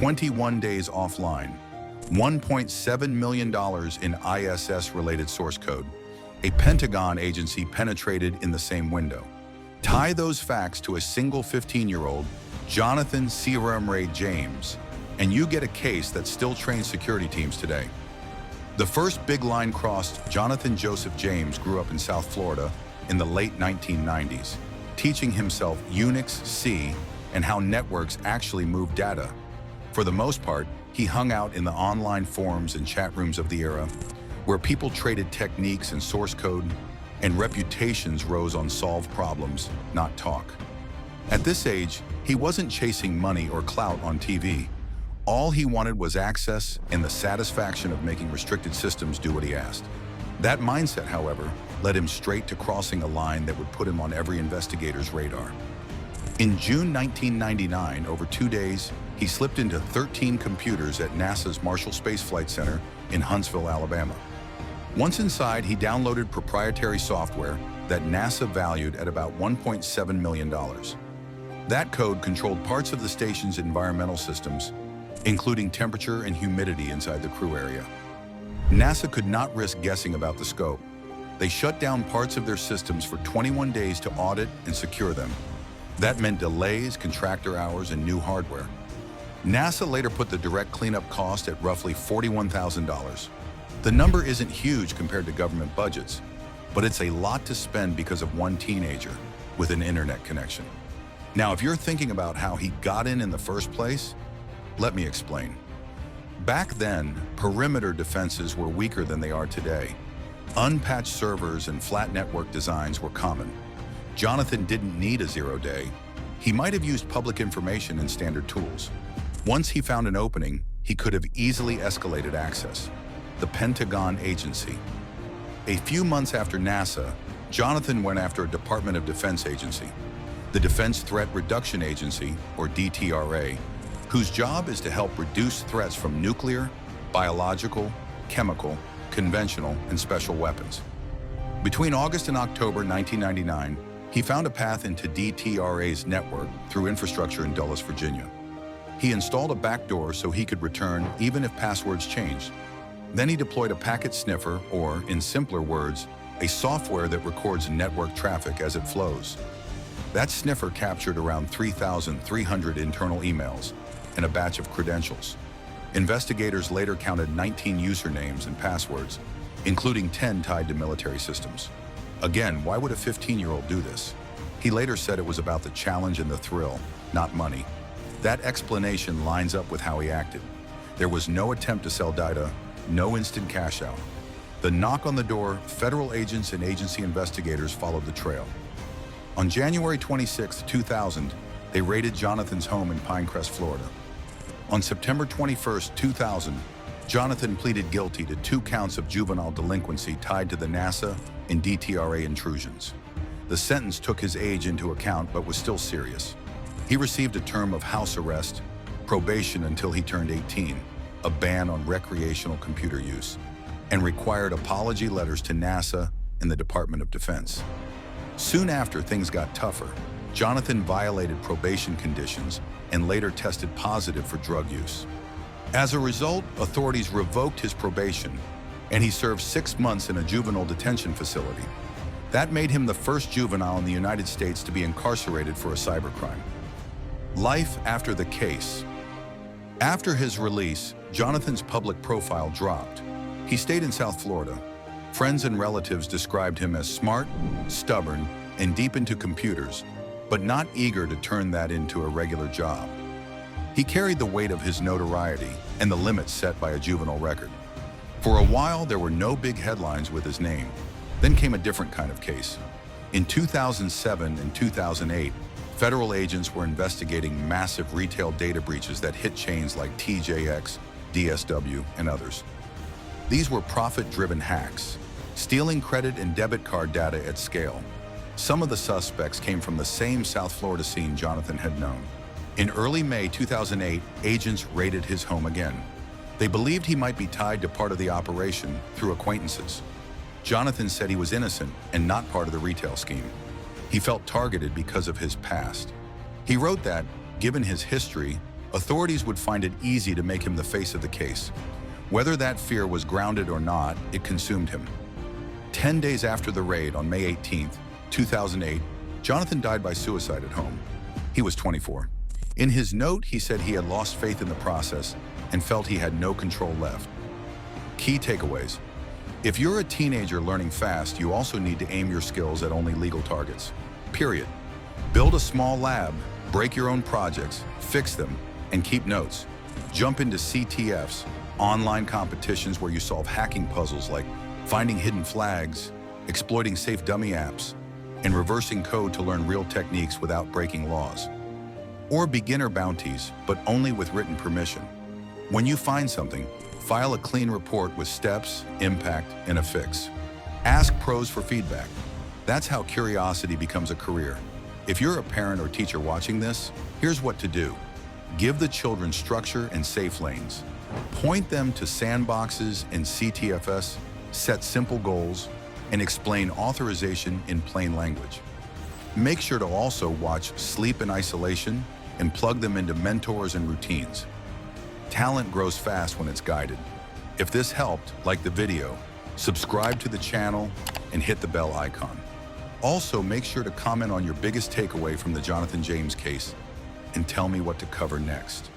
21 days offline, $1.7 million in ISS-related source code. A Pentagon agency penetrated in the same window. Tie those facts to a single 15-year-old, Jonathan C.R.M. Ray James, and you get a case that still trains security teams today. The first big line crossed. Jonathan Joseph James grew up in South Florida in the late 1990s, teaching himself Unix, C, and how networks actually move data. For the most part, he hung out in the online forums and chat rooms of the era, where people traded techniques and source code, and reputations rose on solved problems, not talk. At this age, he wasn't chasing money or clout on TV. All he wanted was access and the satisfaction of making restricted systems do what he asked. That mindset, however, led him straight to crossing a line that would put him on every investigator's radar. In June 1999, over 2 days, he slipped into 13 computers at NASA's Marshall Space Flight Center in Huntsville, Alabama. Once inside, he downloaded proprietary software that NASA valued at about $1.7 million. That code controlled parts of the station's environmental systems, including temperature and humidity inside the crew area. NASA could not risk guessing about the scope. They shut down parts of their systems for 21 days to audit and secure them. That meant delays, contractor hours, and new hardware. NASA later put the direct cleanup cost at roughly $41,000. The number isn't huge compared to government budgets, but it's a lot to spend because of one teenager with an internet connection. Now, if you're thinking about how he got in the first place, let me explain. Back then, perimeter defenses were weaker than they are today. Unpatched servers and flat network designs were common. Jonathan didn't need a 0-day. He might have used public information and standard tools. Once he found an opening, he could have easily escalated access. The Pentagon agency. A few months after NASA, Jonathan went after a Department of Defense agency, the Defense Threat Reduction Agency, or DTRA, whose job is to help reduce threats from nuclear, biological, chemical, conventional, and special weapons. Between August and October 1999, he found a path into DTRA's network through infrastructure in Dulles, Virginia. He installed a backdoor so he could return even if passwords changed. Then he deployed a packet sniffer, or, in simpler words, a software that records network traffic as it flows. That sniffer captured around 3,300 internal emails and a batch of credentials. Investigators later counted 19 usernames and passwords, including 10 tied to military systems. Again, why would a 15-year-old do this? He later said it was about the challenge and the thrill, not money. That explanation lines up with how he acted. There was no attempt to sell data, no instant cash out. The knock on the door, federal agents and agency investigators followed the trail. On January 26, 2000, they raided Jonathan's home in Pinecrest, Florida. On September 21, 2000, Jonathan pleaded guilty to 2 counts of juvenile delinquency tied to the NASA and DTRA intrusions. The sentence took his age into account but was still serious. He received a term of house arrest, probation until he turned 18, a ban on recreational computer use, and required apology letters to NASA and the Department of Defense. Soon after things got tougher, Jonathan violated probation conditions and later tested positive for drug use. As a result, authorities revoked his probation, and he served 6 months in a juvenile detention facility. That made him the first juvenile in the United States to be incarcerated for a cybercrime. Life after the case. After his release, Jonathan's public profile dropped. He stayed in South Florida. Friends and relatives described him as smart, stubborn, and deep into computers, but not eager to turn that into a regular job. He carried the weight of his notoriety and the limits set by a juvenile record. For a while, there were no big headlines with his name. Then came a different kind of case. In 2007 and 2008, federal agents were investigating massive retail data breaches that hit chains like TJX, DSW, and others. These were profit-driven hacks, stealing credit and debit card data at scale. Some of the suspects came from the same South Florida scene Jonathan had known. In early May 2008, agents raided his home again. They believed he might be tied to part of the operation through acquaintances. Jonathan said he was innocent and not part of the retail scheme. He felt targeted because of his past. He wrote that, given his history, authorities would find it easy to make him the face of the case. Whether that fear was grounded or not, it consumed him. 10 days after the raid on May 18, 2008, Jonathan died by suicide at home. He was 24. In his note, he said he had lost faith in the process and felt he had no control left. Key takeaways. If you're a teenager learning fast, you also need to aim your skills at only legal targets. Period. Build a small lab, break your own projects, fix them, and keep notes. Jump into CTFs, online competitions where you solve hacking puzzles like finding hidden flags, exploiting safe dummy apps, and reversing code to learn real techniques without breaking laws. Or beginner bounties, but only with written permission. When you find something, file a clean report with steps, impact, and a fix. Ask pros for feedback. That's how curiosity becomes a career. If you're a parent or teacher watching this, here's what to do. Give the children structure and safe lanes. Point them to sandboxes and CTFS, set simple goals, and explain authorization in plain language. Make sure to also watch Sleep in Isolation and plug them into mentors and routines. Talent grows fast when it's guided. If this helped, like the video, subscribe to the channel and hit the bell icon. Also, make sure to comment on your biggest takeaway from the Jonathan James case and tell me what to cover next.